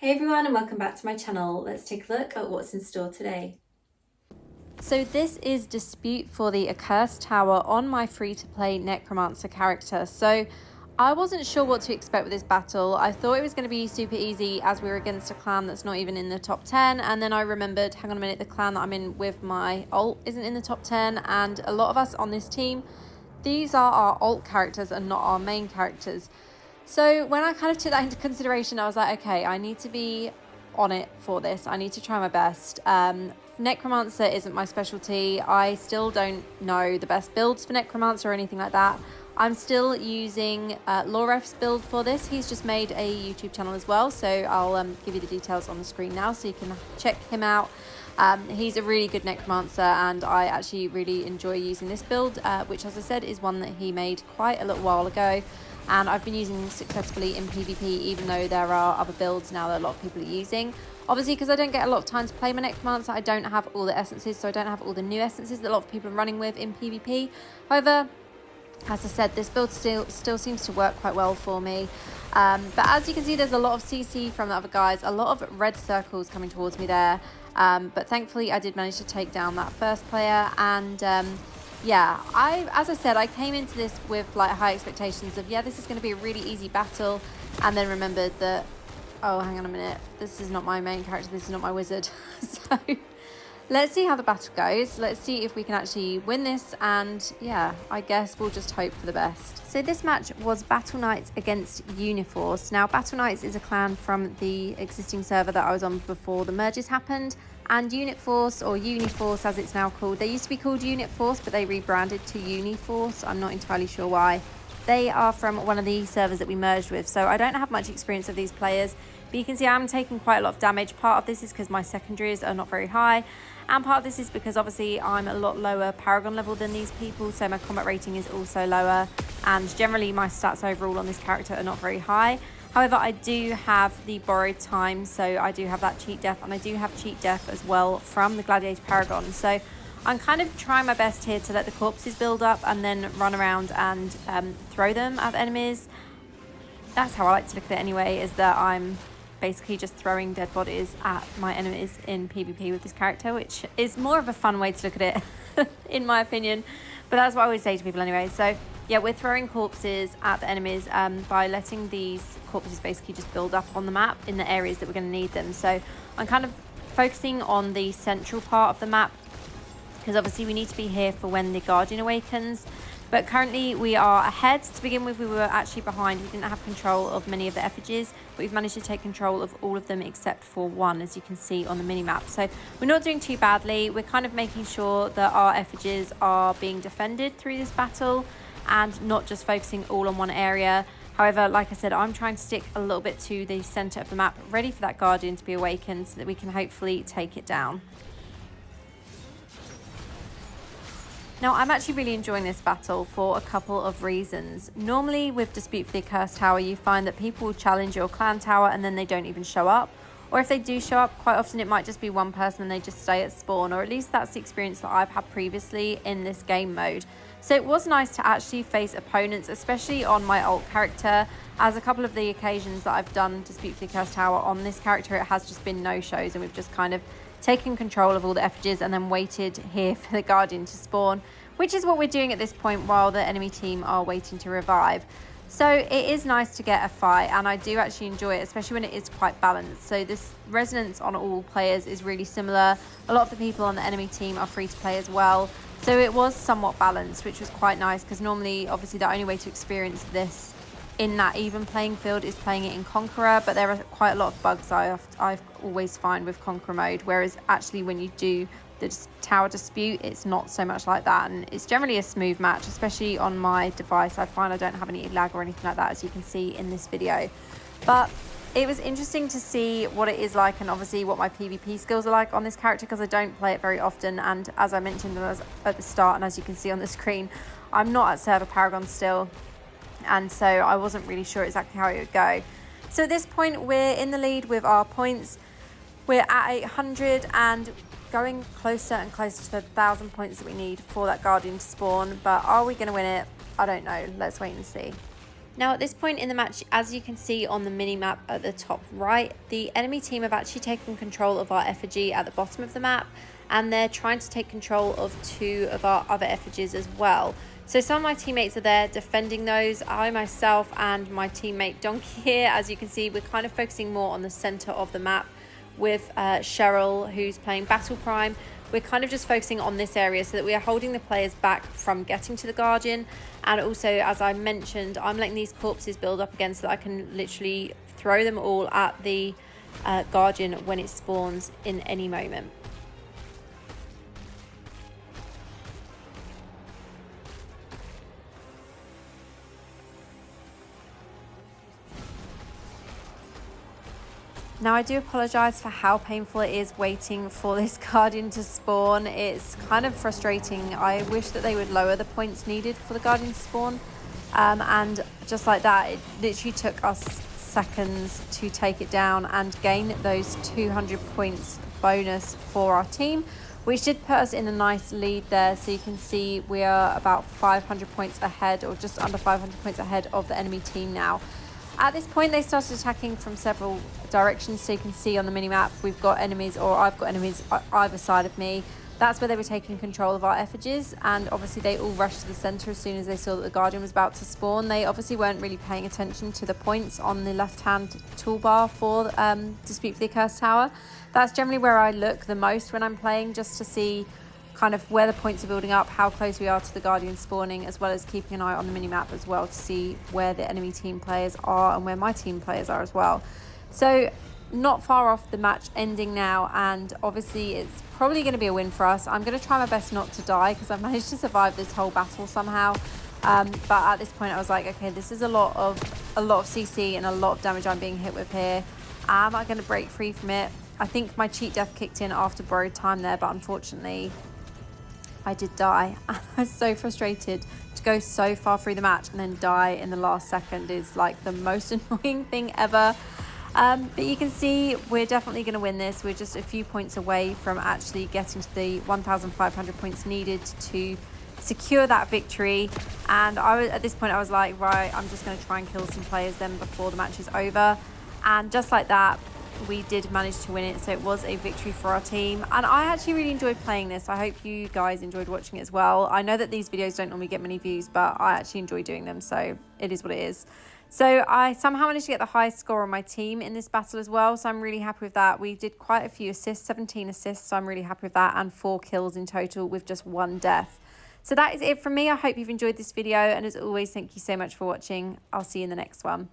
Hey everyone and welcome back to my channel. Let's take a look at what's in store today. So this is Dispute for the Accursed Tower on my free-to-play Necromancer character. So I wasn't sure what to expect with this battle. I thought it was going to be super easy as we were against a clan that's not even in the top 10. And then I remembered, hang on a minute, the clan that I'm in with my ult isn't in the top 10. And a lot of us on this team, these are our ult characters and not our main characters. So when I kind of took that into consideration, I was like, okay, I need to be on it for this. I need to try my best. Necromancer isn't my specialty. I still don't know the best builds for Necromancer or anything like that. I'm still using Loref's build for this. He's just made a YouTube channel as well, so I'll give you the details on the screen now so you can check him out. He's a really good Necromancer and I actually really enjoy using this build, which as I said is one that he made quite a little while ago. And I've been using successfully in PvP, even though there are other builds now that a lot of people are using. Obviously, because I don't get a lot of time to play my Necromancer, I don't have all the essences, so I don't have all the new essences that a lot of people are running with in PvP. However, as I said, this build still seems to work quite well for me. But as you can see, there's a lot of CC from the other guys, a lot of red circles coming towards me there. But thankfully, I did manage to take down that first player and... yeah, as I said, I came into this with like high expectations of, yeah, this is going to be a really easy battle, and then remembered that, oh, hang on a minute, this is not my main character, this is not my wizard. So let's see how the battle goes. Let's see if we can actually win this, and yeah, I guess we'll just hope for the best. So this match was Battle Knights against Uniforce. Now, Battle Knights is a clan from the existing server that I was on before the merges happened. And Unit Force, or Uniforce as it's now called, they used to be called Unit Force, but they rebranded to Uniforce. I'm not entirely sure why. They are from one of the servers that we merged with, so I don't have much experience of these players. But you can see I'm taking quite a lot of damage. Part of this is because my secondaries are not very high, and part of this is because obviously I'm a lot lower Paragon level than these people, so my combat rating is also lower, and generally my stats overall on this character are not very high. However, I do have the borrowed time, so I do have that cheat death, and I do have cheat death as well from the Gladiator Paragon. So I'm kind of trying my best here to let the corpses build up and then run around and throw them at the enemies. That's how I like to look at it anyway, is that I'm basically just throwing dead bodies at my enemies in PvP with this character, which is more of a fun way to look at it, in my opinion. But that's what I always say to people anyway. So yeah, we're throwing corpses at the enemies by letting these corpses basically just build up on the map in the areas that we're going to need them. So I'm kind of focusing on the central part of the map, because obviously we need to be here for when the Guardian awakens. But currently we are ahead. To begin with, we were actually behind. We didn't have control of many of the effigies, but we've managed to take control of all of them except for one, as you can see on the mini-map. So we're not doing too badly. We're kind of making sure that our effigies are being defended through this battle and not just focusing all on one area. However, like I said, I'm trying to stick a little bit to the center of the map, ready for that Guardian to be awakened so that we can hopefully take it down. Now, I'm actually really enjoying this battle for a couple of reasons. Normally, with Dispute for the Accursed Tower, you find that people will challenge your clan tower and then they don't even show up. Or if they do show up, quite often it might just be one person and they just stay at spawn, or at least that's the experience that I've had previously in this game mode. So it was nice to actually face opponents, especially on my ult character, as a couple of the occasions that I've done Dispute for the Accursed Tower on this character, it has just been no-shows, and we've just kind of taken control of all the effigies and then waited here for the Guardian to spawn, which is what we're doing at this point while the enemy team are waiting to revive. So it is nice to get a fight, and I do actually enjoy it, especially when it is quite balanced. So this resonance on all players is really similar. A lot of the people on the enemy team are free to play as well. So it was somewhat balanced, which was quite nice, because normally, obviously, the only way to experience this in that even playing field is playing it in Conqueror, but there are quite a lot of bugs I always find with Conqueror mode, whereas actually when you do the tower dispute, it's not so much like that, and it's generally a smooth match, especially on my device. I find I don't have any lag or anything like that, as you can see in this video. But it was interesting to see what it is like, and obviously what my PvP skills are like on this character, because I don't play it very often, and as I mentioned at the start, and as you can see on the screen, I'm not at server Paragon still, and so I wasn't really sure exactly how it would go. So at this point, we're in the lead with our points. We're at 800 and going closer and closer to the 1,000 points that we need for that Guardian to spawn. But are we going to win it? I don't know. Let's wait and see. Now at this point in the match, as you can see on the mini-map at the top right, the enemy team have actually taken control of our effigy at the bottom of the map, and they're trying to take control of 2 of our other effigies as well. So some of my teammates are there defending those. I myself and my teammate Donkey here, as you can see, we're kind of focusing more on the center of the map with Cheryl, who's playing Battle Prime. We're kind of just focusing on this area so that we are holding the players back from getting to the Guardian. And also, as I mentioned, I'm letting these corpses build up again so that I can literally throw them all at the Guardian when it spawns in any moment. Now I do apologise for how painful it is waiting for this Guardian to spawn. It's kind of frustrating. I wish that they would lower the points needed for the Guardian to spawn. And just like that, it literally took us seconds to take it down and gain those 200 points bonus for our team, which did put us in a nice lead there. So you can see we are about 500 points ahead, or just under 500 points ahead of the enemy team now. At this point, they started attacking from several directions. So you can see on the mini-map, we've got enemies, or I've got enemies either side of me. That's where they were taking control of our effigies. And obviously they all rushed to the center as soon as they saw that the Guardian was about to spawn. They obviously weren't really paying attention to the points on the left-hand toolbar for Dispute for the Accursed Tower. That's generally where I look the most when I'm playing, just to see kind of where the points are building up, how close we are to the Guardian spawning, as well as keeping an eye on the mini-map as well to see where the enemy team players are and where my team players are as well. So not far off the match ending now, and obviously it's probably going to be a win for us. I'm going to try my best not to die because I've managed to survive this whole battle somehow. But at this point I was like, okay, this is a lot of CC and a lot of damage I'm being hit with here. Am I going to break free from it? I think my cheat death kicked in after borrowed time there, but unfortunately I did die. I was so frustrated to go so far through the match and then die in the last second. Is like the most annoying thing ever. But you can see we're definitely going to win this. We're just a few points away from actually getting to the 1,500 points needed to secure that victory. And at this point I was like, right, I'm just going to try and kill some players then before the match is over. And just like that, we did manage to win it. So it was a victory for our team, and I actually really enjoyed playing this. I hope you guys enjoyed watching it as well. I know that these videos don't normally get many views, but I actually enjoy doing them, so it is what it is. So I somehow managed to get the highest score on my team in this battle as well, so I'm really happy with that. We did quite a few assists, 17 assists, so I'm really happy with that, and 4 kills in total with just 1 death. So that is it from me. I hope you've enjoyed this video, and as always, thank you so much for watching. I'll see you in the next one.